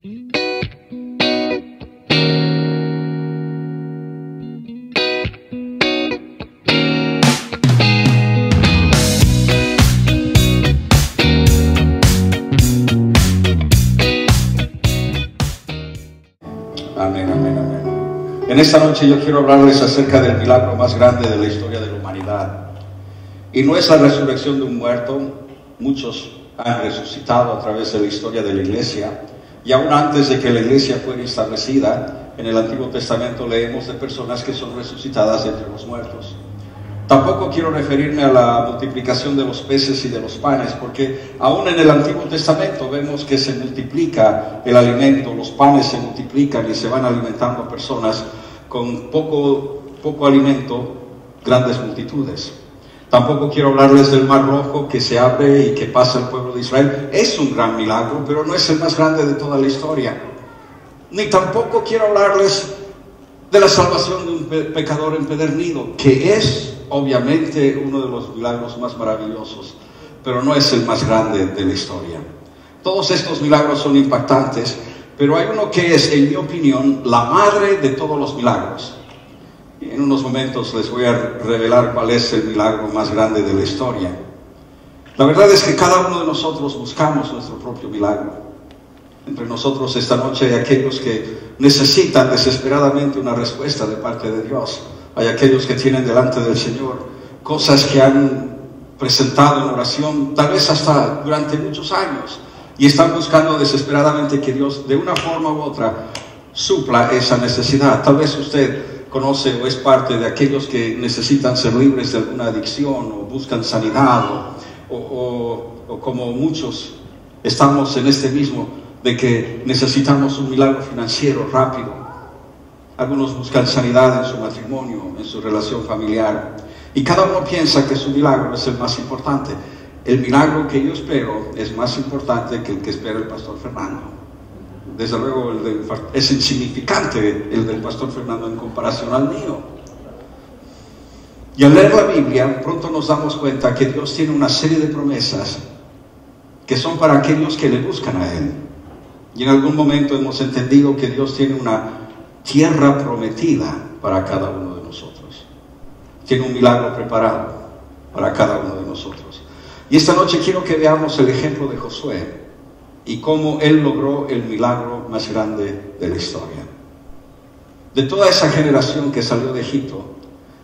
Amén, amén, amén. En esta noche yo quiero hablarles acerca del milagro más grande de la historia de la humanidad. Y no es la resurrección de un muerto. Muchos han resucitado a través de la historia de la iglesia. Y aún antes de que la iglesia fuera establecida, en el Antiguo Testamento leemos de personas que son resucitadas entre los muertos. Tampoco quiero referirme a la multiplicación de los peces y de los panes, porque aún en el Antiguo Testamento vemos que se multiplica el alimento, los panes se multiplican y se van alimentando personas con poco alimento, grandes multitudes. Tampoco quiero hablarles del Mar Rojo que se abre y que pasa el pueblo de Israel. Es un gran milagro, pero no es el más grande de toda la historia. Ni tampoco quiero hablarles de la salvación de un pecador empedernido, que es obviamente uno de los milagros más maravillosos, pero no es el más grande de la historia. Todos estos milagros son impactantes, pero hay uno que es, en mi opinión, la madre de todos los milagros. En unos momentos les voy a revelar cuál es el milagro más grande de la historia. La verdad es que cada uno de nosotros buscamos nuestro propio milagro. Entre nosotros esta noche hay aquellos que necesitan desesperadamente una respuesta de parte de Dios. Hay aquellos que tienen delante del Señor cosas que han presentado en oración, tal vez hasta durante muchos años, y están buscando desesperadamente que Dios, de una forma u otra, supla esa necesidad. Tal vez usted conoce o es parte de aquellos que necesitan ser libres de alguna adicción o buscan sanidad, o como muchos estamos en este mismo, de que necesitamos un milagro financiero rápido. Algunos buscan sanidad en su matrimonio, en su relación familiar, y cada uno piensa que su milagro es el más importante. El milagro que yo espero es más importante que el que espera el pastor Fernando. Desde luego es insignificante el del pastor Fernando en comparación al mío. Y al leer la Biblia pronto nos damos cuenta que Dios tiene una serie de promesas que son para aquellos que le buscan a Él. Y en algún momento hemos entendido que Dios tiene una tierra prometida para cada uno de nosotros. Tiene un milagro preparado para cada uno de nosotros. Y esta noche quiero que veamos el ejemplo de Josué y cómo él logró el milagro más grande de la historia. De toda esa generación que salió de Egipto,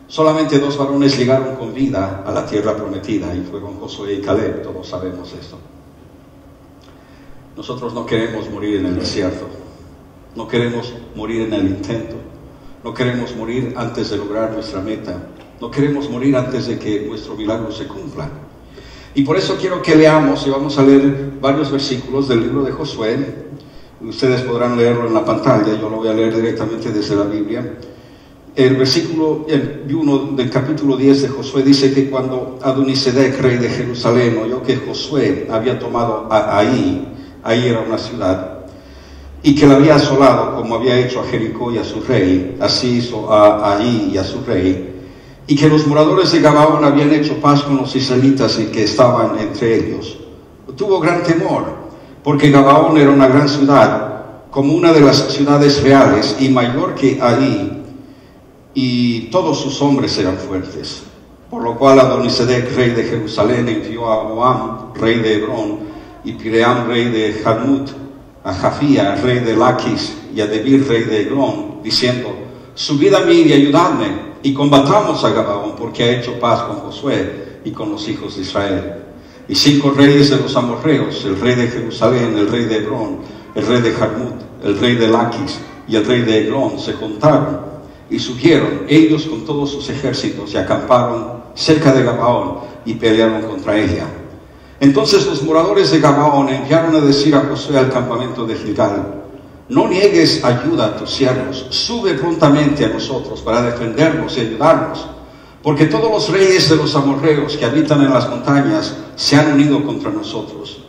solamente 2 varones llegaron con vida a la tierra prometida, y fueron Josué y Caleb. Todos sabemos esto. Nosotros no queremos morir en el desierto. No queremos morir en el intento. No queremos morir antes de lograr nuestra meta. No queremos morir antes de que nuestro milagro se cumpla. Y por eso quiero que leamos, y vamos a leer varios versículos del libro de Josué. Ustedes podrán leerlo en la pantalla, yo lo voy a leer directamente desde la Biblia. El versículo 1 del capítulo 10 de Josué dice que cuando Adonisedec, rey de Jerusalén, oyó que Josué había tomado ahí era una ciudad, y que la había asolado como había hecho a Jericó y a su rey, así hizo a Ahí y a su rey, y que los moradores de Gabaón habían hecho paz con los israelitas y que estaban entre ellos. Tuvo gran temor, porque Gabaón era una gran ciudad, como una de las ciudades reales, y mayor que Ahí, y todos sus hombres eran fuertes. Por lo cual Adonisedec, rey de Jerusalén, envió a Oam, rey de Hebrón, y Piream, rey de Jarmut, a Jafía, rey de Laquis, y a Debir, rey de Eglón, diciendo: subid a mí y ayudadme, y combatamos a Gabaón, porque ha hecho paz con Josué y con los hijos de Israel. Y 5 reyes de los amorreos, el rey de Jerusalén, el rey de Hebrón, el rey de Jarmut, el rey de Laquis y el rey de Eglón, se juntaron y subieron ellos con todos sus ejércitos y acamparon cerca de Gabaón y pelearon contra ella. Entonces los moradores de Gabaón enviaron a decir a Josué al campamento de Gilgal: no niegues ayuda a tus siervos, sube prontamente a nosotros para defendernos y ayudarnos, porque todos los reyes de los amorreos que habitan en las montañas se han unido contra nosotros.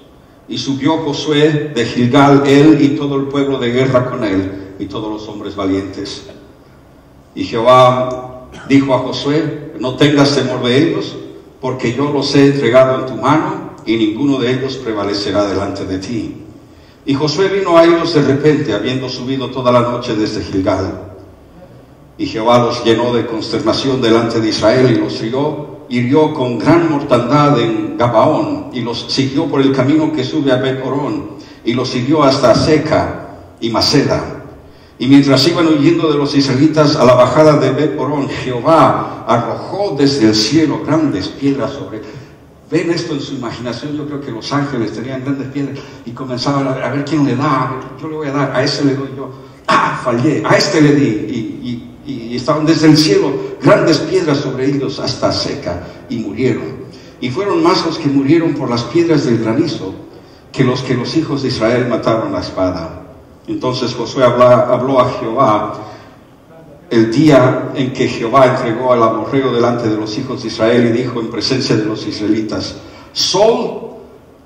Y subió Josué de Gilgal, él y todo el pueblo de guerra con él, y todos los hombres valientes. Y Jehová dijo a Josué: no tengas temor de ellos, porque yo los he entregado en tu mano, y ninguno de ellos prevalecerá delante de ti. Y Josué vino a ellos de repente, habiendo subido toda la noche desde Gilgal. Y Jehová los llenó de consternación delante de Israel y los hirió con gran mortandad en Gabaón, y los siguió por el camino que sube a Bet-Horón, y los siguió hasta Seca y Maceda. Y mientras iban huyendo de los israelitas a la bajada de Bet-Horón, Jehová arrojó desde el cielo grandes piedras sobre... Ven esto en su imaginación. Yo creo que los ángeles tenían grandes piedras y comenzaban a ver quién le da. Yo le voy a dar, a ese le doy yo. Fallé, a este le di. Y estaban desde el cielo grandes piedras sobre ellos hasta Seca, y murieron. Y fueron más los que murieron por las piedras del granizo que los hijos de Israel mataron a la espada. Entonces Josué habló a Jehová el día en que Jehová entregó al amorreo delante de los hijos de Israel, y dijo en presencia de los israelitas: Sol,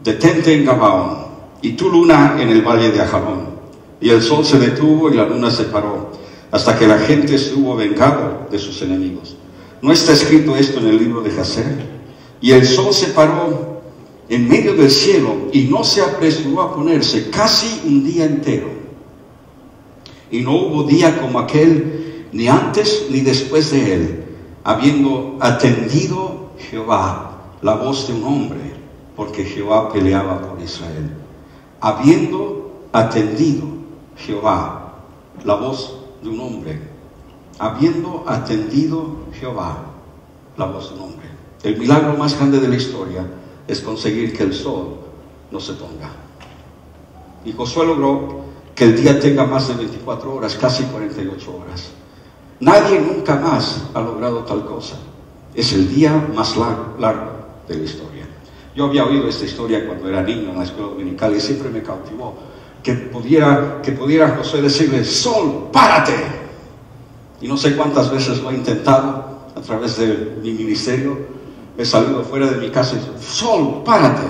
detente en Gabaón, y tu luna en el valle de Ajalón. Y el sol se detuvo y la luna se paró, hasta que la gente se hubo vengado de sus enemigos. ¿No está escrito esto en el libro de Jacer? Y el sol se paró en medio del cielo y no se apresuró a ponerse casi un día entero. Y no hubo día como aquel, ni antes ni después de él, habiendo atendido Jehová la voz de un hombre, porque Jehová peleaba por Israel. Habiendo atendido Jehová la voz de un hombre, habiendo atendido Jehová la voz de un hombre. El milagro más grande de la historia es conseguir que el sol no se ponga. Y Josué logró que el día tenga más de 24 horas, casi 48 horas. Nadie nunca más ha logrado tal cosa. Es el día más largo de la historia. Yo había oído esta historia cuando era niño en la escuela dominical y siempre me cautivó que pudiera Josué decirle: sol, párate. Y no sé cuántas veces lo he intentado a través de mi ministerio. He salido fuera de mi casa y digo: sol, párate.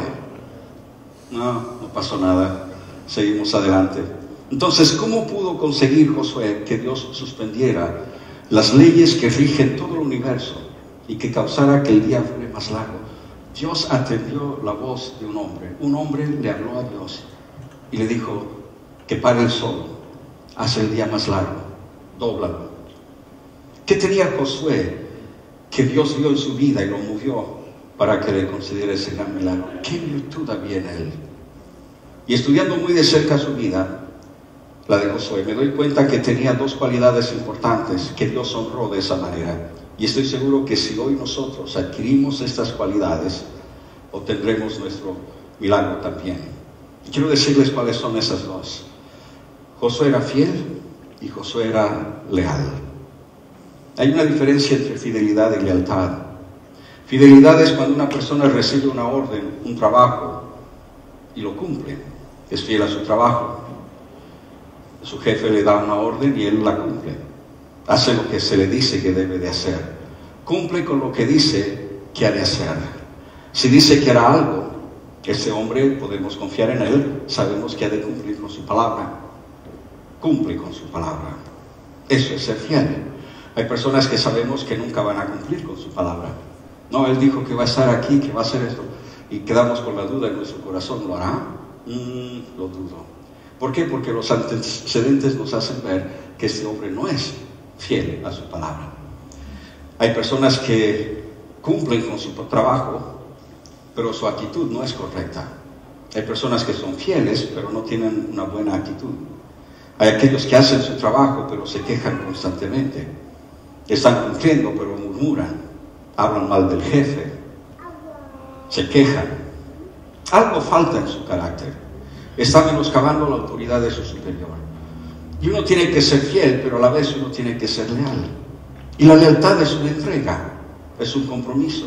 No pasó nada. Seguimos adelante. Entonces, ¿cómo pudo conseguir Josué que Dios suspendiera las leyes que rigen todo el universo y que causara que el día fuera más largo? Dios atendió la voz de un hombre. Un hombre le habló a Dios y le dijo que pare el sol, hace el día más largo, dóblalo. ¿Qué tenía Josué que Dios vio en su vida y lo movió para que le concediera ese gran milagro? ¿Qué virtud había en él? Y estudiando muy de cerca su vida, la de Josué, me doy cuenta que tenía dos cualidades importantes que Dios honró de esa manera. Y estoy seguro que si hoy nosotros adquirimos estas cualidades, obtendremos nuestro milagro también. Y quiero decirles cuáles son esas dos. Josué era fiel y Josué era leal. Hay una diferencia entre fidelidad y lealtad. Fidelidad es cuando una persona recibe una orden, un trabajo, y lo cumple. Es fiel a su trabajo. Su jefe le da una orden y él la cumple. Hace lo que se le dice que debe de hacer. Cumple con lo que dice que ha de hacer. Si dice que hará algo, ese hombre podemos confiar en él. Sabemos que ha de cumplir con su palabra. Cumple con su palabra. Eso es ser fiel. Hay personas que sabemos que nunca van a cumplir con su palabra. No, él dijo que va a estar aquí, que va a hacer esto, y quedamos con la duda en nuestro corazón. ¿Lo hará? Lo dudo. ¿Por qué? Porque los antecedentes nos hacen ver que este hombre no es fiel a su palabra. Hay personas que cumplen con su trabajo, pero su actitud no es correcta. Hay personas que son fieles, pero no tienen una buena actitud. Hay aquellos que hacen su trabajo, pero se quejan constantemente. Están cumpliendo, pero murmuran, hablan mal del jefe, se quejan. Algo falta en su carácter. Está menoscabando la autoridad de su superior. Y uno tiene que ser fiel, pero a la vez uno tiene que ser leal. Y la lealtad es una entrega, es un compromiso,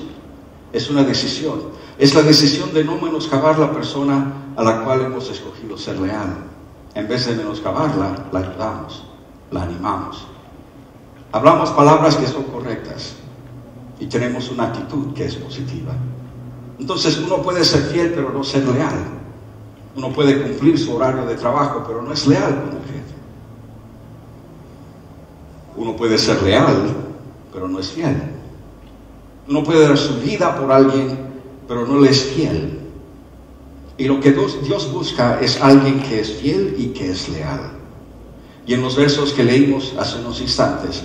es una decisión. Es la decisión de no menoscabar la persona a la cual hemos escogido ser leal. En vez de menoscabarla, la ayudamos, la animamos. Hablamos palabras que son correctas y tenemos una actitud que es positiva. Entonces uno puede ser fiel, pero no ser leal. Uno puede cumplir su horario de trabajo, pero no es leal con el jefe. Uno puede ser leal, pero no es fiel. Uno puede dar su vida por alguien, pero no le es fiel. Y lo que Dios busca es alguien que es fiel y que es leal. Y en los versos que leímos hace unos instantes,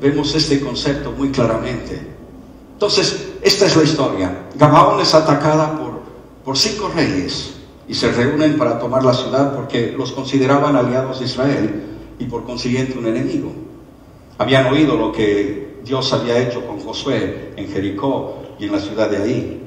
vemos este concepto muy claramente. Entonces, esta es la historia. Gabaón es atacada por 5 reyes y se reúnen para tomar la ciudad porque los consideraban aliados de Israel y por consiguiente un enemigo. Habían oído lo que Dios había hecho con Josué en Jericó y en la ciudad de ahí.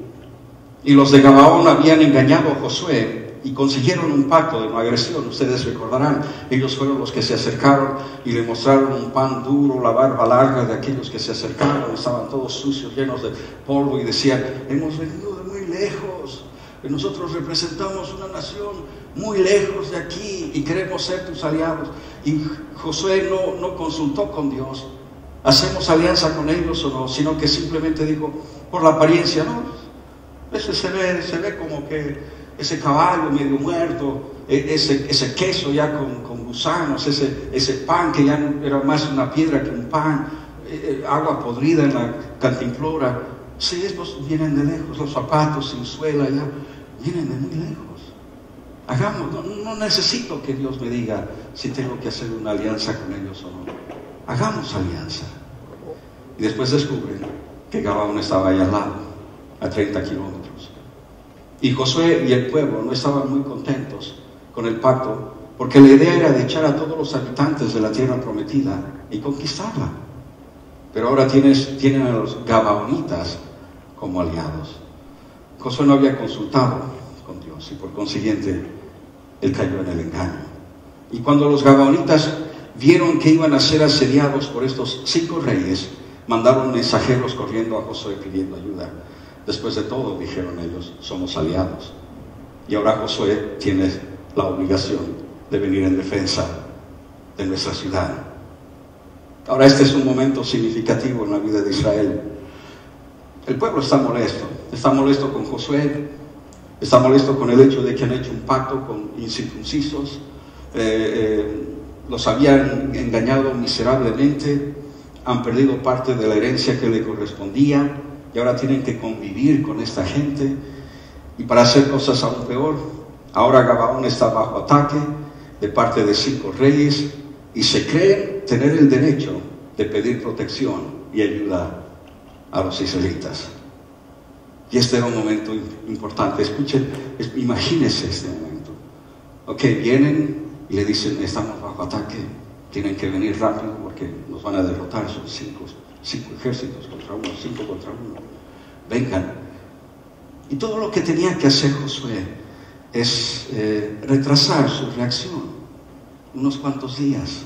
Y los de Gabaón habían engañado a Josué y consiguieron un pacto de no agresión. Ustedes recordarán, ellos fueron los que se acercaron y le mostraron un pan duro, la barba larga de aquellos que se acercaron. Estaban todos sucios, llenos de polvo y decían: hemos venido de muy lejos, nosotros representamos una nación muy lejos de aquí y queremos ser tus aliados. Y Josué no consultó con Dios, ¿hacemos alianza con ellos o no? Sino que simplemente dijo, por la apariencia, no, ese se ve como que ese caballo medio muerto, ese queso ya con gusanos, ese pan que ya no era más una piedra que un pan, agua podrida en la cantimplora. Sí, estos vienen de lejos, los zapatos sin suela ya vienen de muy lejos. Hagamos, no necesito que Dios me diga si tengo que hacer una alianza con ellos o no. Hagamos alianza. Y después descubren que Gabaón estaba ahí al lado, a 30 kilómetros. Y Josué y el pueblo no estaban muy contentos con el pacto, porque la idea era de echar a todos los habitantes de la tierra prometida y conquistarla. Pero ahora tienen a los gabaonitas como aliados. Josué no había consultado con Dios y por consiguiente él cayó en el engaño. Y cuando los gabaonitas vieron que iban a ser asediados por estos 5 reyes, mandaron mensajeros corriendo a Josué pidiendo ayuda. Después de todo, dijeron ellos, somos aliados. Y ahora Josué tiene la obligación de venir en defensa de nuestra ciudad. Ahora este es un momento significativo en la vida de Israel. El pueblo está molesto con Josué, está molesto con el hecho de que han hecho un pacto con incircuncisos, los habían engañado miserablemente, han perdido parte de la herencia que le correspondía y ahora tienen que convivir con esta gente. Y para hacer cosas aún peor, ahora Gabaón está bajo ataque de parte de 5 reyes y se creen tener el derecho de pedir protección y ayuda a los israelitas. Y este era un momento importante. Escuchen, imagínense este momento. Ok, vienen y le dicen, estamos bajo ataque, tienen que venir rápido porque nos van a derrotar, son 5 ejércitos contra uno, 5 contra 1. Vengan. Y todo lo que tenía que hacer Josué es retrasar su reacción unos cuantos días.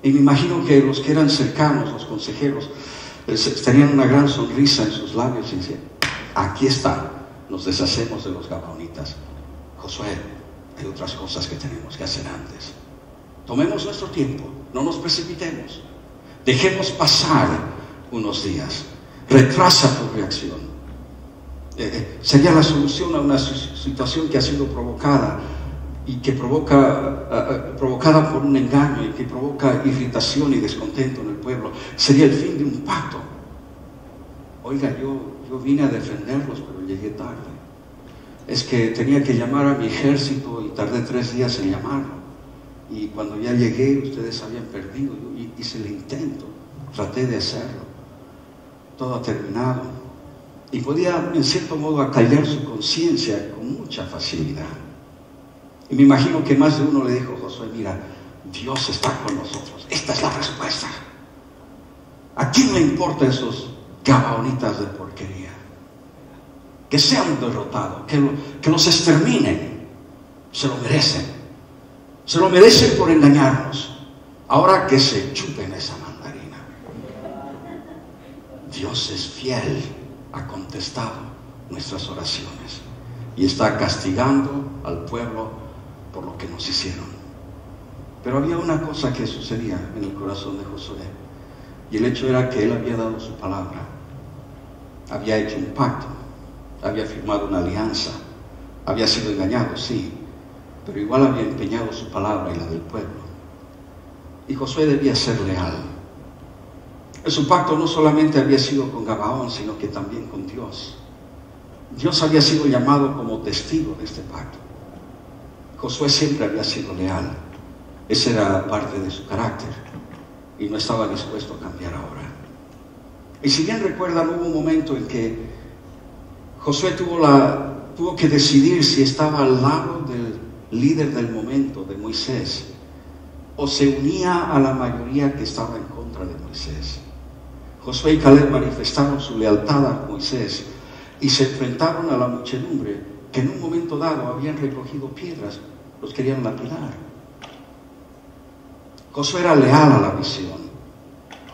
Y me imagino que los que eran cercanos, los consejeros, tenían una gran sonrisa en sus labios y decían, aquí está, nos deshacemos de los gabaonitas. Josué, hay otras cosas que tenemos que hacer antes. Tomemos nuestro tiempo, no nos precipitemos, dejemos pasar unos días, retrasa tu reacción. Sería la solución a una situación que ha sido provocada y que provocada por un engaño y que provoca irritación y descontento en el pueblo. Sería el fin de un pacto. Oiga, yo vine a defenderlos, pero llegué tarde. Es que tenía que llamar a mi ejército y tardé 3 días en llamarlo. Y cuando ya llegué, ustedes habían perdido. Yo hice el intento, traté de hacerlo. Todo ha terminado. Y podía, en cierto modo, acallar su conciencia con mucha facilidad. Y me imagino que más de uno le dijo a Josué, mira, Dios está con nosotros. Esta es la respuesta. ¿A quién le importan esos gabaonitas de porquería? Que sean derrotados, que los exterminen. Se lo merecen. Se lo merecen por engañarnos. Ahora que se chupen esa mandarina. Dios es fiel, ha contestado nuestras oraciones y está castigando al pueblo por lo que nos hicieron. Pero había una cosa que sucedía en el corazón de Josué, y el hecho era que él había dado su palabra, había hecho un pacto, había firmado una alianza, había sido engañado, sí, pero igual había empeñado su palabra y la del pueblo. Y Josué debía ser leal. Su pacto no solamente había sido con Gabaón, sino que también con Dios. Dios había sido llamado como testigo de este pacto. Josué siempre había sido leal. Esa era parte de su carácter y no estaba dispuesto a cambiar ahora. Y si bien recuerdan, hubo un momento en que Josué tuvo que decidir si estaba al lado del líder del momento, de Moisés, o se unía a la mayoría que estaba en contra de Moisés. Josué y Caleb manifestaron su lealtad a Moisés y se enfrentaron a la muchedumbre que en un momento dado habían recogido piedras, los querían lapidar. Josué era leal a la visión.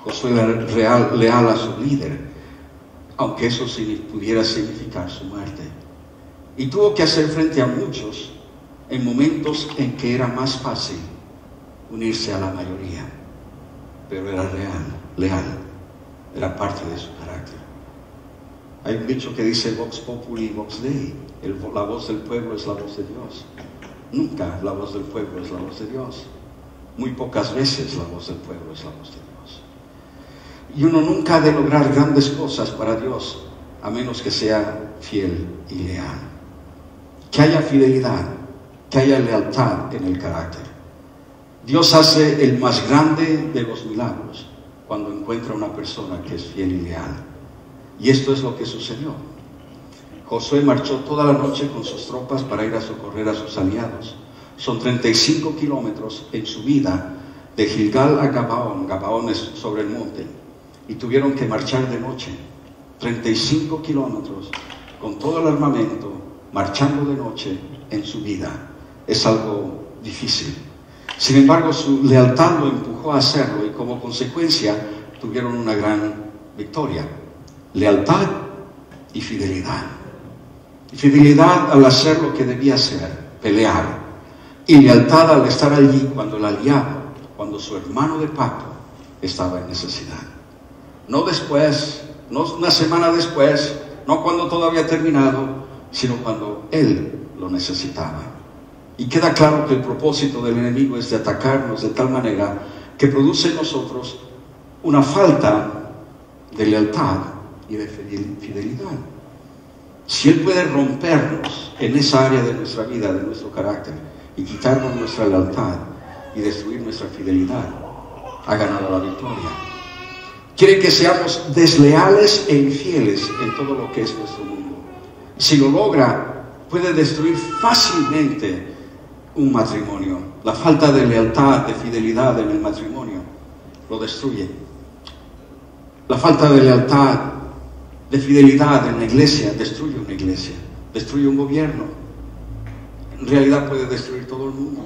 Josué era leal a su líder, aunque eso pudiera significar su muerte. Y tuvo que hacer frente a muchos en momentos en que era más fácil unirse a la mayoría, pero era leal, era parte de su carácter. Hay un dicho que dice Vox Populi, Vox Dei, la voz del pueblo es la voz de Dios. Nunca la voz del pueblo es la voz de Dios. Muy pocas veces la voz del pueblo es la voz de Dios. Y uno nunca ha de lograr grandes cosas para Dios a menos que sea fiel y leal. Que haya fidelidad, que haya lealtad en el carácter. Dios hace el más grande de los milagros cuando encuentra una persona que es fiel y leal. Y esto es lo que sucedió. Josué marchó toda la noche con sus tropas para ir a socorrer a sus aliados. Son 35 kilómetros en subida de Gilgal a Gabaón. Gabaón es sobre el monte. Y tuvieron que marchar de noche. 35 kilómetros con todo el armamento, marchando de noche en subida. Es algo difícil. Sin embargo, su lealtad lo empujó a hacerlo y como consecuencia tuvieron una gran victoria. Lealtad y fidelidad. Fidelidad al hacer lo que debía hacer, pelear. Y lealtad al estar allí cuando el aliado, cuando su hermano de pacto estaba en necesidad. No después, no una semana después, no cuando todo había terminado, sino cuando él lo necesitaba. Y queda claro que el propósito del enemigo es de atacarnos de tal manera que produce en nosotros una falta de lealtad y de fidelidad. Si él puede rompernos en esa área de nuestra vida, de nuestro carácter, y quitarnos nuestra lealtad y destruir nuestra fidelidad, ha ganado la victoria. Quiere que seamos desleales e infieles en todo lo que es nuestro mundo. Si lo logra, puede destruir fácilmente un matrimonio. La falta de lealtad, de fidelidad en el matrimonio lo destruye. La falta de lealtad, de fidelidad en la iglesia destruye una iglesia, destruye un gobierno. En realidad puede destruir todo el mundo.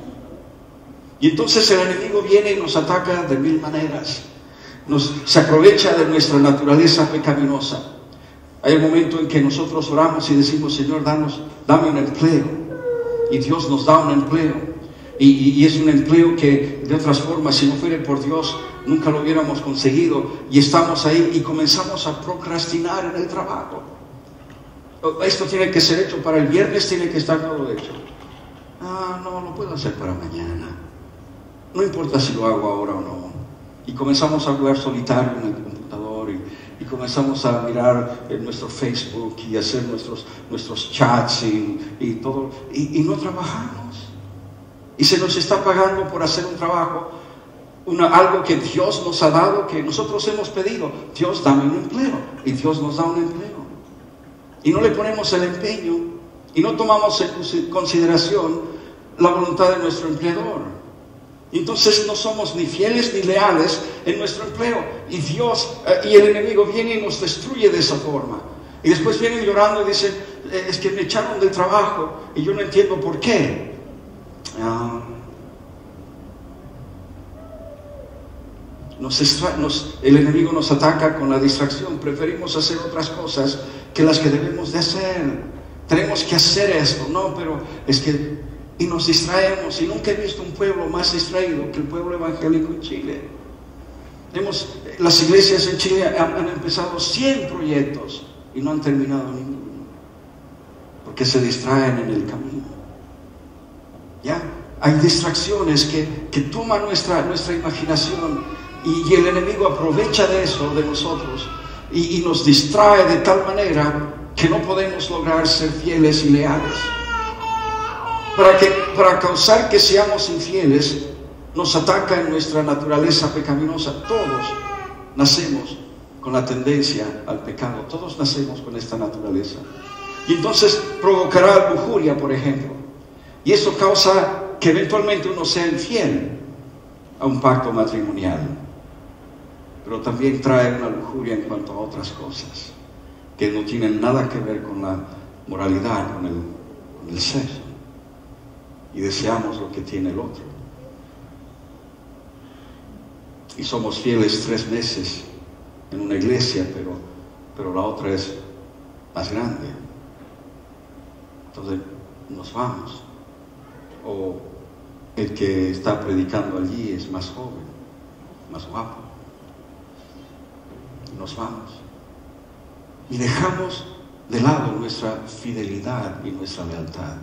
Y entonces el enemigo viene y nos ataca de mil maneras. Se aprovecha de nuestra naturaleza pecaminosa. Hay un momento en que nosotros oramos y decimos: Señor, dame un empleo. Y Dios nos da un empleo. Y es un empleo que de otras formas, si no fuera por Dios, nunca lo hubiéramos conseguido. Y estamos ahí y comenzamos a procrastinar en el trabajo. Esto tiene que ser hecho para el viernes, tiene que estar todo hecho. No, lo puedo hacer para mañana. No importa si lo hago ahora o no. Y comenzamos a jugar solitario en el computador y comenzamos a mirar en nuestro Facebook y hacer nuestros chats y todo. Y no trabajamos. Y se nos está pagando por hacer un trabajo, algo que Dios nos ha dado, que nosotros hemos pedido. Dios, dame un empleo. Y Dios nos da un empleo. Y no le ponemos el empeño y no tomamos en consideración la voluntad de nuestro empleador. Entonces no somos ni fieles ni leales en nuestro empleo. Y Dios y el enemigo viene y nos destruye de esa forma. Y después vienen llorando y dicen: es que me echaron del trabajo y yo no entiendo por qué. El enemigo nos ataca con la distracción. Preferimos hacer otras cosas que las que debemos de hacer. Tenemos que hacer esto, no, pero es que... Y nos distraemos, y nunca he visto un pueblo más distraído que el pueblo evangélico en Chile. Las iglesias en Chile han empezado 100 proyectos y no han terminado ninguno, porque se distraen en el camino. ¿Ya? Hay distracciones que toman nuestra imaginación y el enemigo aprovecha de eso de nosotros y nos distrae de tal manera que no podemos lograr ser fieles y leales. Para causar que seamos infieles, nos ataca en nuestra naturaleza pecaminosa. Todos nacemos con la tendencia al pecado, todos nacemos con esta naturaleza. Y entonces provocará lujuria, por ejemplo. Y eso causa que eventualmente uno sea infiel a un pacto matrimonial. Pero también trae una lujuria en cuanto a otras cosas que no tienen nada que ver con la moralidad, con el sexo. Y deseamos lo que tiene el otro. Y somos fieles 3 meses en una iglesia, pero la otra es más grande. Entonces nos vamos. O el que está predicando allí es más joven, más guapo. Nos vamos. Y dejamos de lado nuestra fidelidad y nuestra lealtad.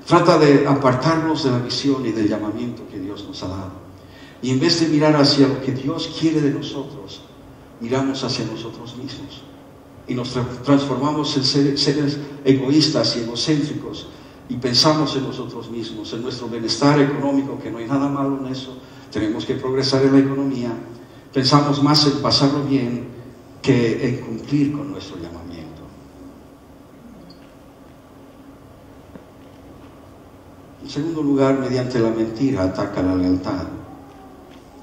Trata de apartarnos de la visión y del llamamiento que Dios nos ha dado. Y en vez de mirar hacia lo que Dios quiere de nosotros, miramos hacia nosotros mismos. Y nos transformamos en seres egoístas y egocéntricos. Y pensamos en nosotros mismos, en nuestro bienestar económico, que no hay nada malo en eso. Tenemos que progresar en la economía. Pensamos más en pasarlo bien que en cumplir con nuestro llamamiento. En segundo lugar, mediante la mentira ataca la lealtad.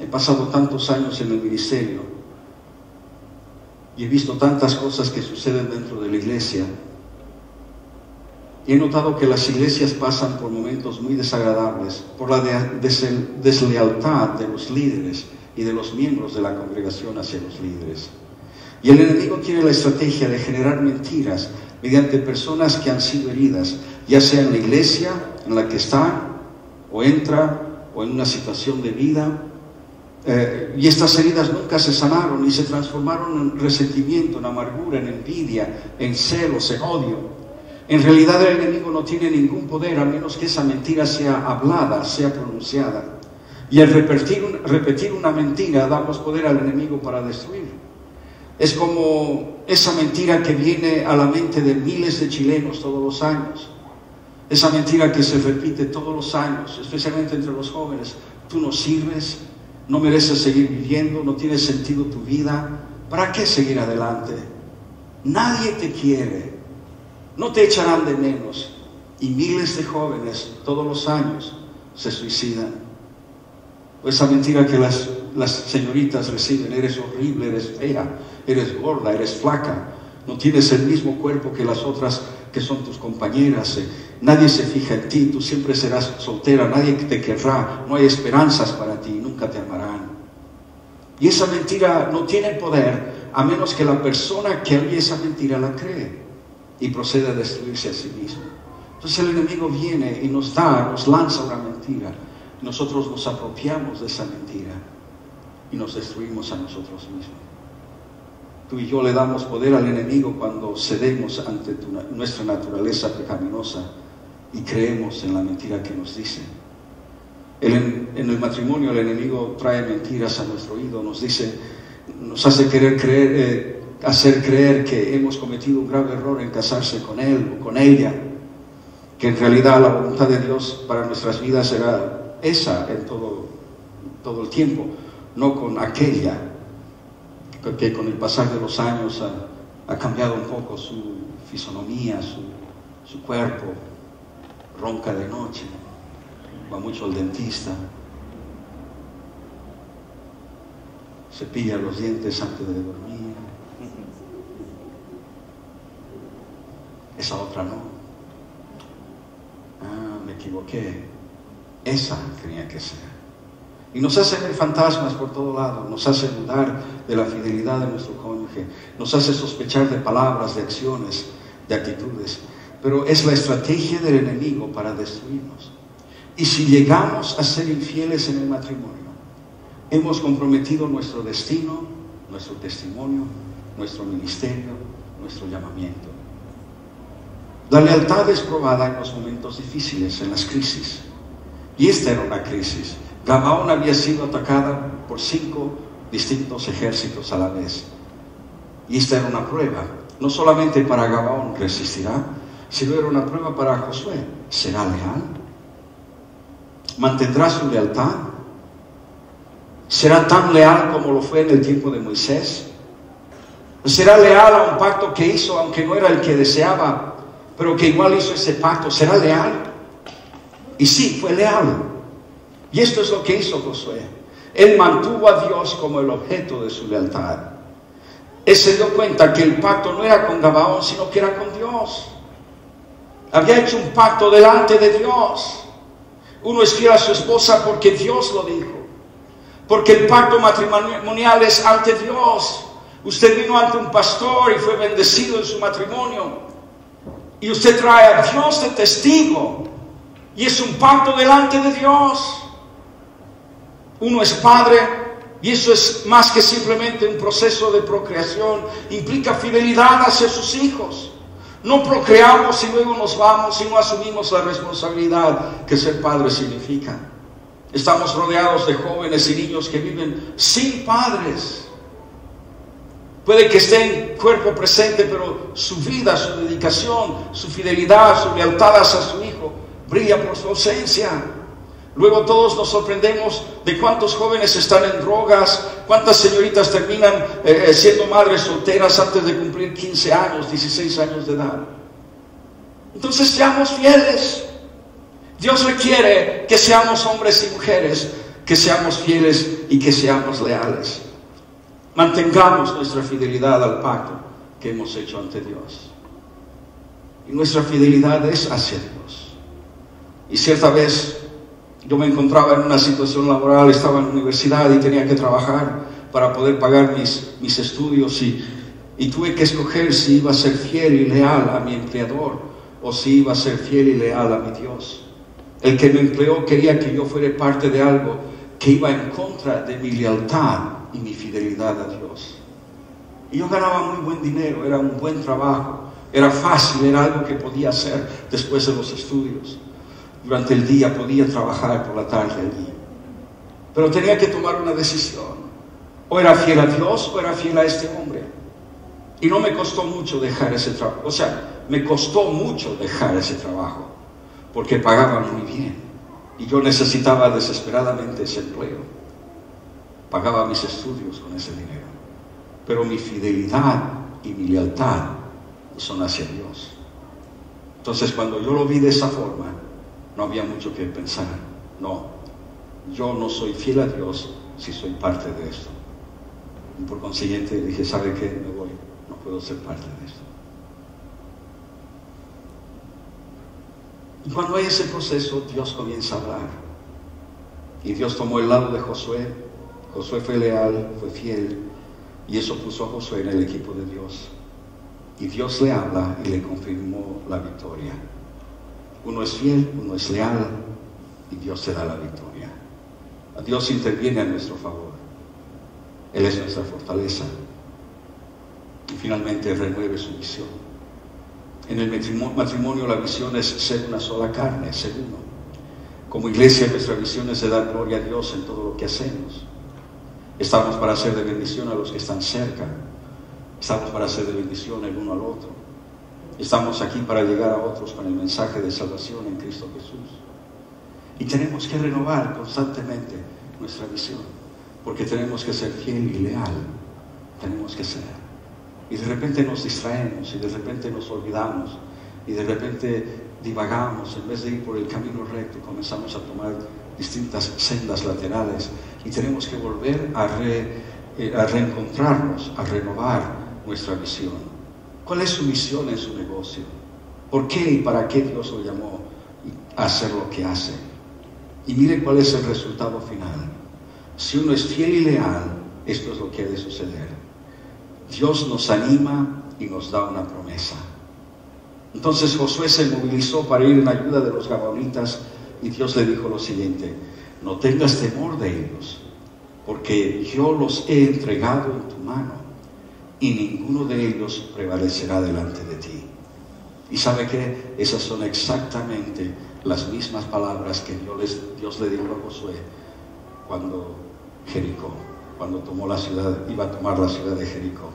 He pasado tantos años en el ministerio y he visto tantas cosas que suceden dentro de la iglesia. Y he notado que las iglesias pasan por momentos muy desagradables por la deslealtad de los líderes y de los miembros de la congregación hacia los líderes. Y el enemigo tiene la estrategia de generar mentiras mediante personas que han sido heridas, ya sea en la iglesia en la que están, o entra, o en una situación de vida. Y estas heridas nunca se sanaron y se transformaron en resentimiento, en amargura, en envidia, en celos, en odio. En realidad el enemigo no tiene ningún poder a menos que esa mentira sea hablada, sea pronunciada. Y al repetir una mentira damos poder al enemigo para destruir. Es como esa mentira que viene a la mente de miles de chilenos todos los años. Esa mentira que se repite todos los años, especialmente entre los jóvenes. Tú no sirves, no mereces seguir viviendo, no tiene sentido tu vida. ¿Para qué seguir adelante? Nadie te quiere. No te echarán de menos. Y miles de jóvenes todos los años se suicidan. O esa mentira que las señoritas reciben: eres horrible, eres fea, eres gorda, eres flaca, no tienes el mismo cuerpo que las otras que son tus compañeras, nadie se fija en ti, tú siempre serás soltera, nadie te querrá, no hay esperanzas para ti, nunca te amarán. Y esa mentira no tiene poder a menos que la persona que oye esa mentira la cree y procede a destruirse a sí mismo. Entonces el enemigo viene y nos lanza una mentira. Nosotros nos apropiamos de esa mentira y nos destruimos a nosotros mismos. Tú y yo le damos poder al enemigo cuando cedemos ante nuestra naturaleza pecaminosa y creemos en la mentira que nos dice. En el matrimonio el enemigo trae mentiras a nuestro oído, nos hace hacer creer que hemos cometido un grave error en casarse con él o con ella, que en realidad la voluntad de Dios para nuestras vidas era esa en todo el tiempo, no con aquella que con el pasar de los años ha cambiado un poco su fisonomía, su cuerpo, ronca de noche, va mucho al dentista, cepilla los dientes antes de dormir. Esa otra no. Me equivoqué. Esa tenía que ser. Y nos hace ver fantasmas por todo lado, nos hace dudar de la fidelidad de nuestro cónyuge, nos hace sospechar de palabras, de acciones, de actitudes. Pero es la estrategia del enemigo para destruirnos. Y si llegamos a ser infieles en el matrimonio, hemos comprometido nuestro destino, nuestro testimonio, nuestro ministerio, nuestro llamamiento. La lealtad es probada en los momentos difíciles, en las crisis. Y esta era una crisis. Gabaón había sido atacada por 5 distintos ejércitos a la vez. Y esta era una prueba. no solamente para Gabaón resistirá, sino era una prueba para Josué. ¿Será leal? ¿Mantendrá su lealtad? ¿Será tan leal como lo fue en el tiempo de Moisés? ¿Será leal a un pacto que hizo, aunque no era el que deseaba, pero que igual hizo ese pacto? ¿Será leal? Y sí, fue leal. Y esto es lo que hizo Josué. Él mantuvo a Dios como el objeto de su lealtad. Él se dio cuenta que el pacto no era con Gabaón, sino que era con Dios. Había hecho un pacto delante de Dios. Uno es fiel a su esposa porque Dios lo dijo. Porque el pacto matrimonial es ante Dios. Usted vino ante un pastor y fue bendecido en su matrimonio. Y usted trae a Dios de testigo. Y es un pacto delante de Dios. Uno es padre, y eso es más que simplemente un proceso de procreación. Implica fidelidad hacia sus hijos. No procreamos y luego nos vamos y no asumimos la responsabilidad que ser padre significa. Estamos rodeados de jóvenes y niños que viven sin padres. Puede que esté en cuerpo presente, pero su vida, su dedicación, su fidelidad, su lealtad hacia su hijo brilla por su ausencia. Luego todos nos sorprendemos de cuántos jóvenes están en drogas, cuántas señoritas terminan siendo madres solteras antes de cumplir 15 años, 16 años de edad. Entonces seamos fieles. Dios requiere que seamos hombres y mujeres, que seamos fieles y que seamos leales. Mantengamos nuestra fidelidad al pacto que hemos hecho ante Dios. Y nuestra fidelidad es hacia Dios. Y cierta vez yo me encontraba en una situación laboral, estaba en la universidad y tenía que trabajar para poder pagar mis estudios y tuve que escoger si iba a ser fiel y leal a mi empleador o si iba a ser fiel y leal a mi Dios. El que me empleó quería que yo fuera parte de algo que iba en contra de mi lealtad y mi fidelidad a Dios. Y yo ganaba muy buen dinero, era un buen trabajo, era fácil, era algo que podía hacer después de los estudios. Durante el día podía trabajar, por la tarde allí. Pero tenía que tomar una decisión. O era fiel a Dios o era fiel a este hombre. Y no me costó mucho dejar ese trabajo. O sea, me costó mucho dejar ese trabajo. Porque pagaban muy bien. Y yo necesitaba desesperadamente ese empleo. Pagaba mis estudios con ese dinero. Pero mi fidelidad y mi lealtad son hacia Dios. Entonces cuando yo lo vi de esa forma, no había mucho que pensar. No, yo no soy fiel a Dios si soy parte de esto. Y por consiguiente dije, ¿sabe qué? Me voy, no puedo ser parte de esto. Y cuando hay ese proceso, Dios comienza a hablar. Y Dios tomó el lado de Josué. Josué fue leal, fue fiel, y eso puso a Josué en el equipo de Dios. Y Dios le habla y le confirmó la victoria. Uno es fiel, uno es leal, y Dios te da la victoria. Dios interviene a nuestro favor. Él es nuestra fortaleza. Y finalmente renueve su visión. En el matrimonio la visión es ser una sola carne, ser uno. Como iglesia nuestra visión es de dar gloria a Dios en todo lo que hacemos. Estamos para ser de bendición a los que están cerca. Estamos para ser de bendición el uno al otro. Estamos aquí para llegar a otros con el mensaje de salvación en Cristo Jesús. Y tenemos que renovar constantemente nuestra visión, porque tenemos que ser fiel y leal. Tenemos que ser. Y de repente nos distraemos, y de repente nos olvidamos, y de repente divagamos. En vez de ir por el camino recto, comenzamos a tomar distintas sendas laterales, y tenemos que volver a reencontrarnos, a renovar nuestra visión. ¿Cuál es su misión en su negocio? ¿Por qué y para qué Dios lo llamó a hacer lo que hace? Y mire cuál es el resultado final. Si uno es fiel y leal, esto es lo que ha de suceder. Dios nos anima y nos da una promesa. Entonces Josué se movilizó para ir en ayuda de los gabaonitas y Dios le dijo lo siguiente: no tengas temor de ellos, porque yo los he entregado en tu mano y ninguno de ellos prevalecerá delante de ti. Y ¿sabe qué? Esas son exactamente las mismas palabras que Dios le dijo a Josué cuando tomó la ciudad, iba a tomar la ciudad de Jericó.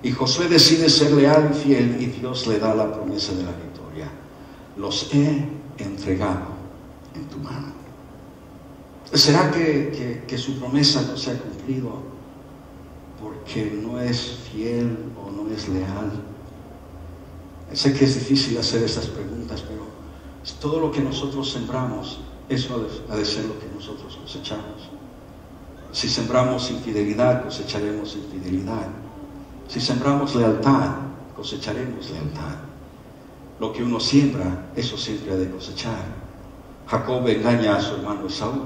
Y Josué decide ser leal y fiel, y Dios le da la promesa de la victoria. Los he entregado en tu mano. ¿Será que su promesa no se ha cumplido porque no es fiel o no es leal? Sé que es difícil hacer estas preguntas, pero todo lo que nosotros sembramos, eso ha de ser lo que nosotros cosechamos. Si sembramos infidelidad, cosecharemos infidelidad. Si sembramos lealtad, cosecharemos lealtad. Lo que uno siembra, eso siempre ha de cosechar. Jacob engaña a su hermano Esaú,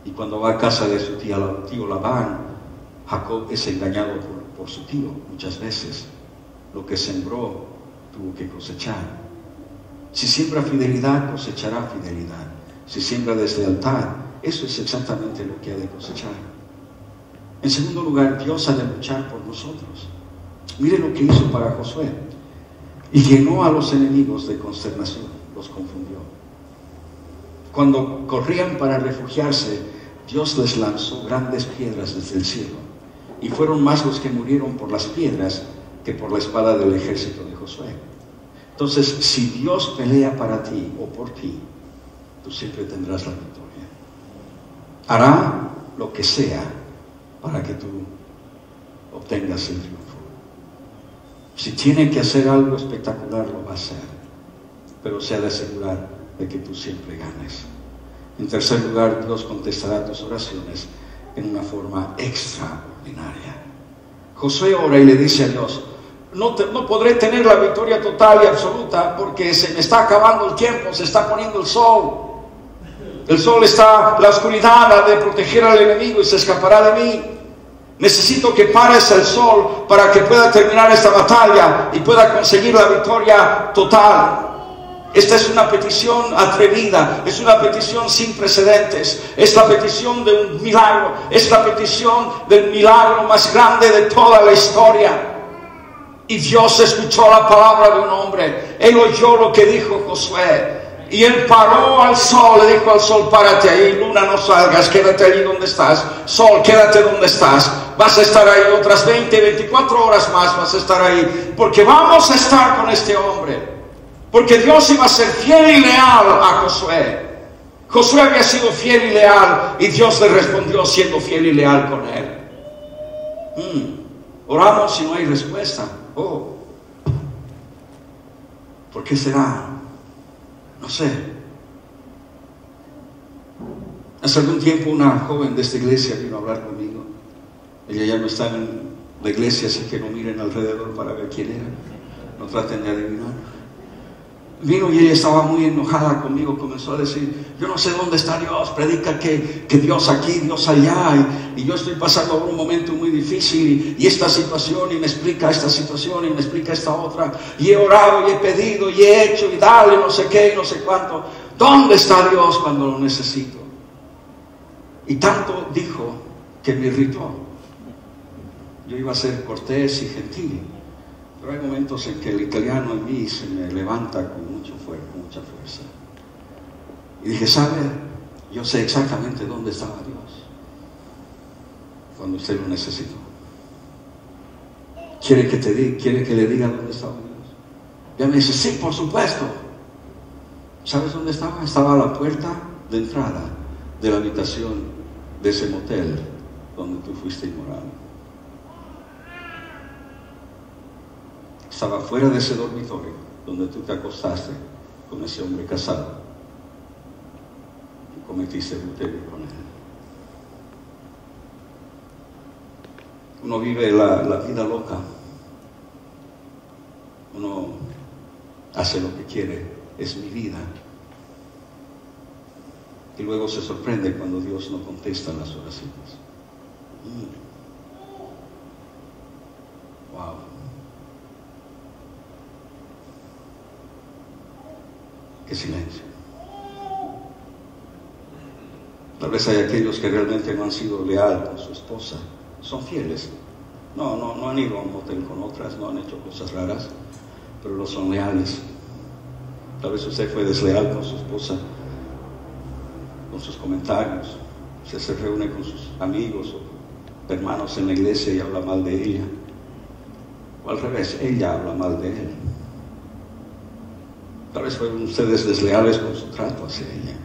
y cuando va a casa de su tío Labán, Jacob es engañado por su tío muchas veces. Lo que sembró tuvo que cosechar. Si siembra fidelidad, cosechará fidelidad. Si siembra deslealtad, eso es exactamente lo que ha de cosechar. En segundo lugar, Dios ha de luchar por nosotros. Mire lo que hizo para Josué. Y llenó a los enemigos de consternación, los confundió. Cuando corrían para refugiarse, Dios les lanzó grandes piedras desde el cielo. Y fueron más los que murieron por las piedras que por la espada del ejército de Josué. Entonces, si Dios pelea para ti o por ti, tú siempre tendrás la victoria. Hará lo que sea para que tú obtengas el triunfo. Si tiene que hacer algo espectacular, lo va a hacer, pero se ha de asegurar de que tú siempre ganes. En tercer lugar, Dios contestará tus oraciones en una forma extraordinaria. Josué ora y le dice a Dios: no podré tener la victoria total y absoluta porque se me está acabando el tiempo, se está poniendo el sol. El sol está, la oscuridad ha de proteger al enemigo y se escapará de mí. Necesito que pares el sol para que pueda terminar esta batalla y pueda conseguir la victoria total. Esta es una petición atrevida, es una petición sin precedentes, es la petición de un milagro, es la petición del milagro más grande de toda la historia. Y Dios escuchó la palabra de un hombre, él oyó lo que dijo Josué. Y él paró al sol, le dijo al sol: párate ahí, luna, no salgas, quédate allí donde estás, sol, quédate donde estás, vas a estar ahí otras 20, 24 horas más, vas a estar ahí, porque vamos a estar con este hombre, porque Dios iba a ser fiel y leal a Josué. Josué había sido fiel y leal, y Dios le respondió siendo fiel y leal con él. Oramos y no hay respuesta. ¿Por qué será? No sé. Hace algún tiempo una joven de esta iglesia vino a hablar conmigo. Ella ya no está en la iglesia, así que no miren alrededor para ver quién era. No traten de adivinar. Vino y ella estaba muy enojada conmigo. Comenzó a decir: yo no sé dónde está Dios. Predica que Dios aquí, Dios allá. Y yo estoy pasando por un momento muy difícil. Y esta situación, y me explica esta situación, y me explica esta otra. Y he orado, y he pedido, y he hecho, y dale, no sé qué, y no sé cuánto. ¿Dónde está Dios cuando lo necesito? Y tanto dijo que me irritó. Yo iba a ser cortés y gentil, pero hay momentos en que el italiano en mí se me levanta con mucha fuerza. Y dije: ¿sabe? Yo sé exactamente dónde estaba Dios cuando usted lo necesitó. ¿Quiere que le diga dónde estaba Dios? Ya me dice: sí, por supuesto. ¿Sabes dónde estaba? Estaba a la puerta de entrada de la habitación de ese motel donde tú fuiste inmoral. Estaba fuera de ese dormitorio donde tú te acostaste con ese hombre casado y cometiste adulterio con él. Uno vive la vida loca, uno hace lo que quiere, es mi vida, y luego se sorprende cuando Dios no contesta las oraciones. Wow. Qué silencio. Tal vez hay aquellos que realmente no han sido leales con su esposa, son fieles, no han ido a un motel con otras, no han hecho cosas raras, pero no son leales. Tal vez usted fue desleal con su esposa, con sus comentarios. Usted se reúne con sus amigos o hermanos en la iglesia y habla mal de ella. O al revés, ella habla mal de él. Tal vez fueron ustedes desleales con su trato hacia ella.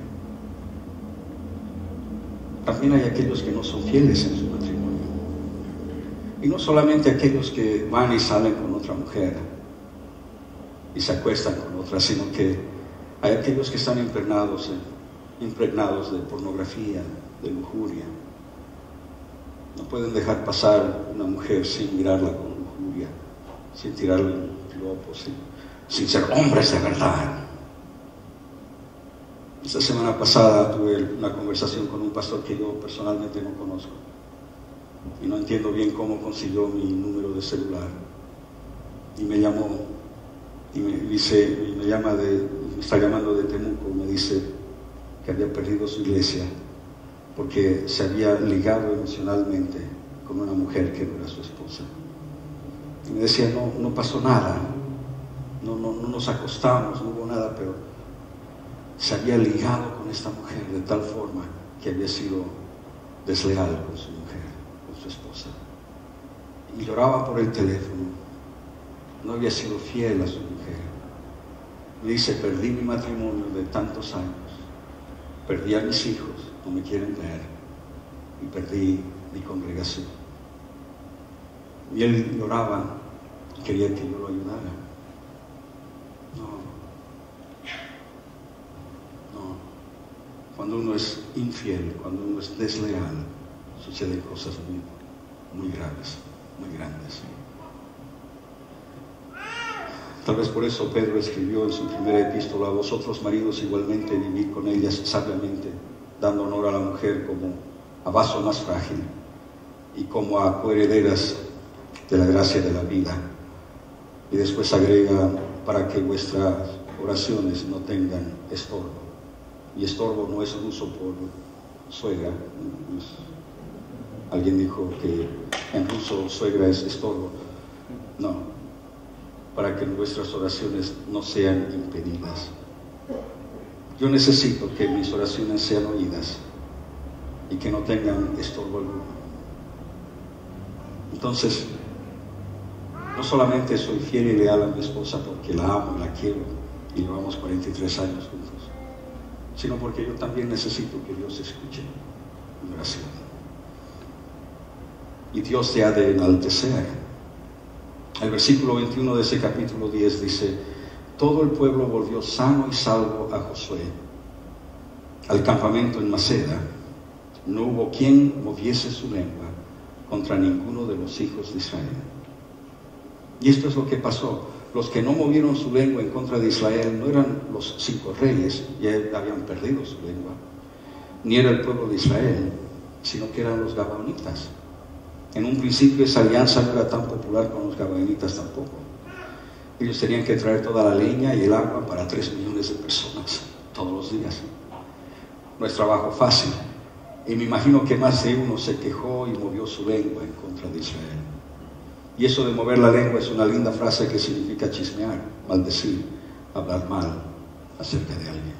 También hay aquellos que no son fieles en su matrimonio. Y no solamente aquellos que van y salen con otra mujer y se acuestan con otra, sino que hay aquellos que están impregnados de pornografía, de lujuria. No pueden dejar pasar una mujer sin mirarla con lujuria, sin tirarle un piropo, sin ser hombres de verdad. Esta semana pasada tuve una conversación con un pastor que yo personalmente no conozco y no entiendo bien cómo consiguió mi número de celular, y me llamó y me está llamando de Temuco, y me dice que había perdido su iglesia porque se había ligado emocionalmente con una mujer que no era su esposa. Y me decía, no pasó nada, no nos acostamos, no hubo nada, pero se había ligado con esta mujer de tal forma que había sido desleal con su mujer, con su esposa. Y lloraba por el teléfono, no había sido fiel a su mujer. Me dice, perdí mi matrimonio de tantos años, perdí a mis hijos, no me quieren ver, y perdí mi congregación. Y él lloraba y quería que yo lo ayudara. No. Cuando uno es infiel, cuando uno es desleal, suceden cosas muy graves, muy grandes. Tal vez por eso Pedro escribió en su primera epístola: a vosotros maridos igualmente vivid con ellas sabiamente, dando honor a la mujer como a vaso más frágil y como a coherederas de la gracia de la vida. Y después agrega, para que vuestras oraciones no tengan estorbo. Y estorbo no es ruso por suegra. Alguien dijo que en ruso suegra es estorbo. No, para que nuestras oraciones no sean impedidas. Yo necesito que mis oraciones sean oídas y que no tengan estorbo alguno. Entonces, no solamente soy fiel y leal a mi esposa porque la amo y la quiero y llevamos 43 años juntos, sino porque yo también necesito que Dios escuche mi oración. Y Dios te ha de enaltecer. El versículo 21 de ese capítulo 10 dice: todo el pueblo volvió sano y salvo a Josué al campamento en Maceda. No hubo quien moviese su lengua contra ninguno de los hijos de Israel. Y esto es lo que pasó. Los que no movieron su lengua en contra de Israel no eran los 5 reyes, ya habían perdido su lengua, ni era el pueblo de Israel, sino que eran los gabaonitas. En un principio esa alianza no era tan popular con los gabaonitas tampoco. Ellos tenían que traer toda la leña y el agua para 3 millones de personas todos los días. No es trabajo fácil. Y me imagino que más de uno se quejó y movió su lengua en contra de Israel. Y eso de mover la lengua es una linda frase que significa chismear, maldecir, hablar mal acerca de alguien.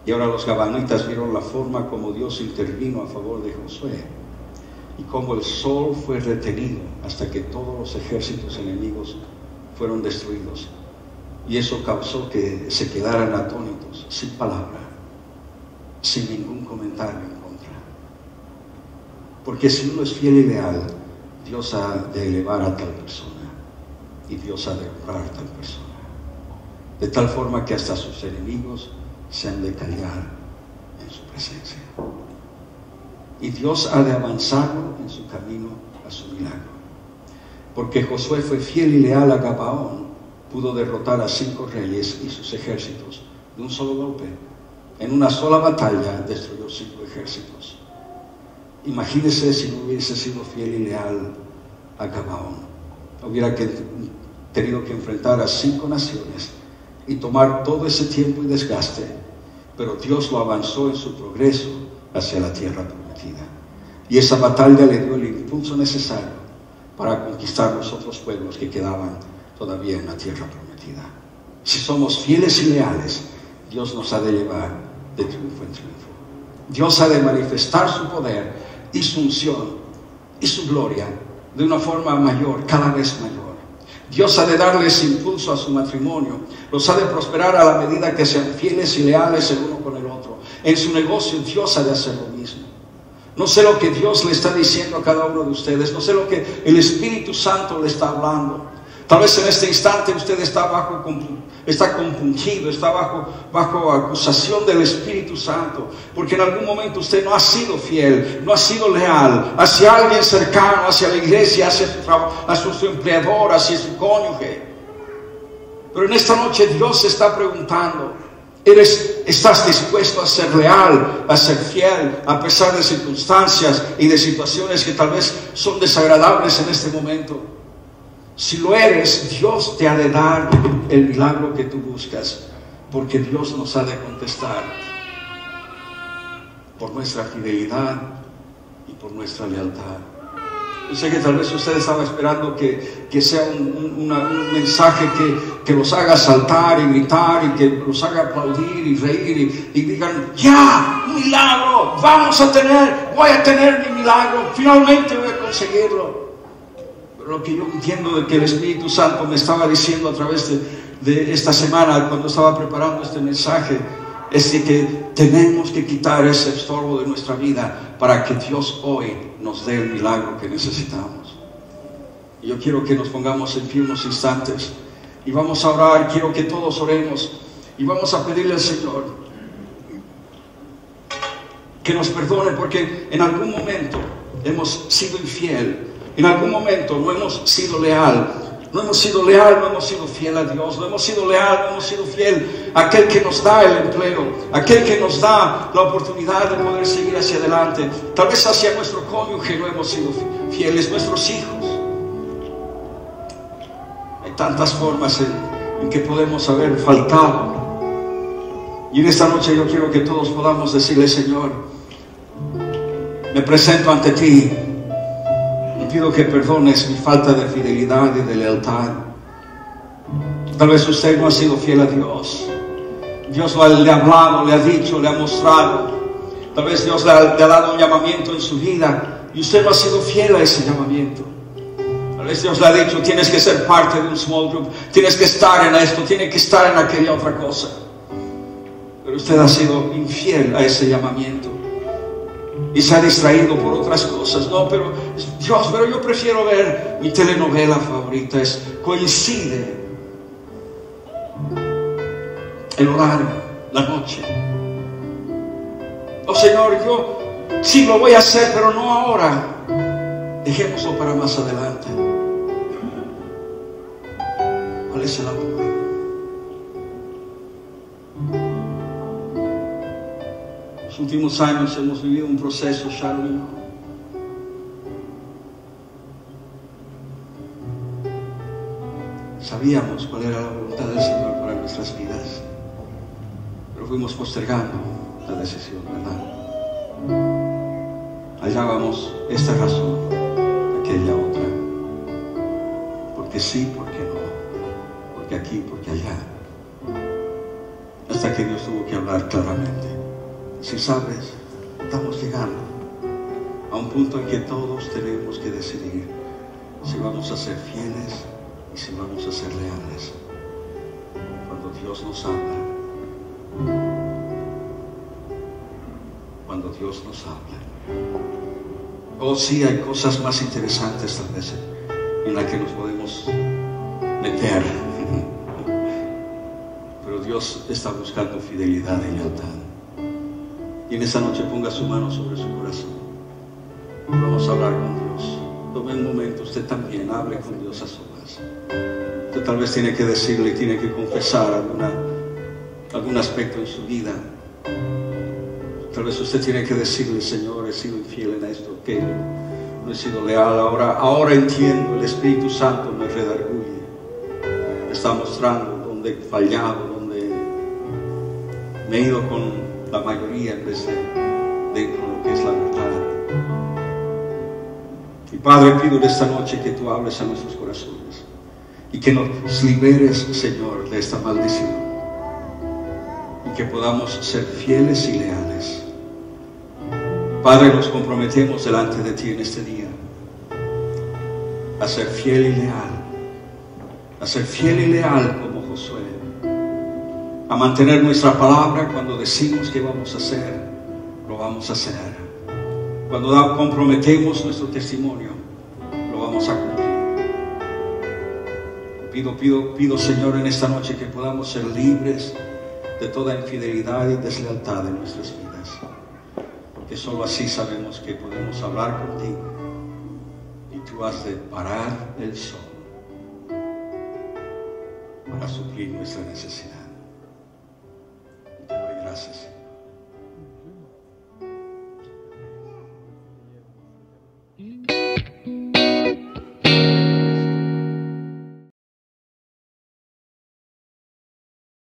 Y ahora los gabaonitas vieron la forma como Dios intervino a favor de Josué y cómo el sol fue retenido hasta que todos los ejércitos enemigos fueron destruidos. Y eso causó que se quedaran atónitos, sin palabra, sin ningún comentario en contra. Porque si uno es fiel y leal, Dios ha de elevar a tal persona y Dios ha de honrar a tal persona, de tal forma que hasta sus enemigos se han de callar en su presencia. Y Dios ha de avanzarlo en su camino a su milagro. Porque Josué fue fiel y leal a Gabaón, pudo derrotar a 5 reyes y sus ejércitos de un solo golpe. En una sola batalla destruyó 5 ejércitos. Imagínese si no hubiese sido fiel y leal a Gabaón. Hubiera tenido que enfrentar a 5 naciones y tomar todo ese tiempo y desgaste, pero Dios lo avanzó en su progreso hacia la tierra prometida. Y esa batalla le dio el impulso necesario para conquistar los otros pueblos que quedaban todavía en la tierra prometida. Si somos fieles y leales, Dios nos ha de llevar de triunfo en triunfo. Dios ha de manifestar su poder y su unción y su gloria de una forma mayor, cada vez mayor. Dios ha de darles impulso a su matrimonio, los ha de prosperar a la medida que sean fieles y leales el uno con el otro. En su negocio Dios ha de hacer lo mismo. No sé lo que Dios le está diciendo a cada uno de ustedes, no sé lo que el Espíritu Santo le está hablando. Tal vez en este instante usted está compungido, está bajo acusación del Espíritu Santo, porque en algún momento usted no ha sido fiel, no ha sido leal hacia alguien cercano, hacia la iglesia, hacia su empleador, hacia su cónyuge. Pero en esta noche Dios está preguntando: ¿estás dispuesto a ser leal, a ser fiel, a pesar de circunstancias y de situaciones que tal vez son desagradables en este momento? Si lo eres, Dios te ha de dar el milagro que tú buscas, porque Dios nos ha de contestar por nuestra fidelidad y por nuestra lealtad. Yo sé que tal vez usted estaba esperando que sea un mensaje que los haga saltar y gritar, y que los haga aplaudir y reír y digan: ¡ya! ¡Un milagro! Voy a tener mi milagro, finalmente voy a conseguirlo. Pero lo que yo entiendo de que el Espíritu Santo me estaba diciendo a través de esta semana, cuando estaba preparando este mensaje, es de que tenemos que quitar ese estorbo de nuestra vida para que Dios hoy nos dé el milagro que necesitamos. Y yo quiero que nos pongamos en pie unos instantes y vamos a orar. Quiero que todos oremos y vamos a pedirle al Señor que nos perdone, porque en algún momento hemos sido infiel, en algún momento no hemos sido leal. No hemos sido fiel a Dios, no hemos sido leal, no hemos sido fiel a aquel que nos da el empleo, aquel que nos da la oportunidad de poder seguir hacia adelante. Tal vez hacia nuestro cónyuge no hemos sido fieles, nuestros hijos. Hay tantas formas en que podemos haber faltado. Y en esta noche yo quiero que todos podamos decirle: Señor, me presento ante ti. Pido que perdones mi falta de fidelidad y de lealtad. Tal vez usted no ha sido fiel a Dios. Dios le ha hablado, le ha dicho, le ha mostrado. Tal vez Dios le ha dado un llamamiento en su vida y usted no ha sido fiel a ese llamamiento. Tal vez Dios le ha dicho: tienes que ser parte de un small group, tienes que estar en esto, tienes que estar en aquella otra cosa. Pero usted ha sido infiel a ese llamamiento y se ha distraído por otras cosas. No, pero Dios, pero yo prefiero ver mi telenovela favorita. Coincide el horario, la noche. Oh Señor, yo sí lo voy a hacer, pero no ahora. Dejémoslo para más adelante. ¿Cuál es el amor? Los últimos años hemos vivido un proceso, Sharon y yo. Sabíamos cuál era la voluntad del Señor para nuestras vidas, pero fuimos postergando la decisión, ¿verdad? Hallábamos esta razón, aquella otra, porque sí, porque no, porque aquí, porque allá, hasta que Dios tuvo que hablar claramente. Si sabes, estamos llegando a un punto en que todos tenemos que decidir si vamos a ser fieles y si vamos a ser leales. Cuando Dios nos habla, oh sí, hay cosas más interesantes tal vez en las que nos podemos meter, pero Dios está buscando fidelidad y lealtad. Y en esta noche ponga su mano sobre su corazón. Vamos a hablar con Dios. Tome un momento, usted también hable con Dios a solas. Usted tal vez tiene que decirle, tiene que confesar algún aspecto en su vida. Tal vez usted tiene que decirle: Señor, he sido infiel en esto, aquello, no he sido leal. Ahora entiendo, el Espíritu Santo me redarguye, me está mostrando dónde he fallado, dónde me he ido con la mayoría en vez de dentro de lo que es la verdad. Y Padre, pido en esta noche que tú hables a nuestros corazones y que nos liberes, Señor, de esta maldición, y que podamos ser fieles y leales. Padre, nos comprometemos delante de ti en este día a ser fiel y leal, a ser fiel y leal como Josué, a mantener nuestra palabra. Cuando decimos que vamos a hacer, lo vamos a hacer. Cuando comprometemos nuestro testimonio, lo vamos a cumplir. Pido, Señor, en esta noche que podamos ser libres de toda infidelidad y deslealtad en nuestras vidas, porque solo así sabemos que podemos hablar contigo y tú has de parar el sol para suplir nuestra necesidad. Y te doy gracias.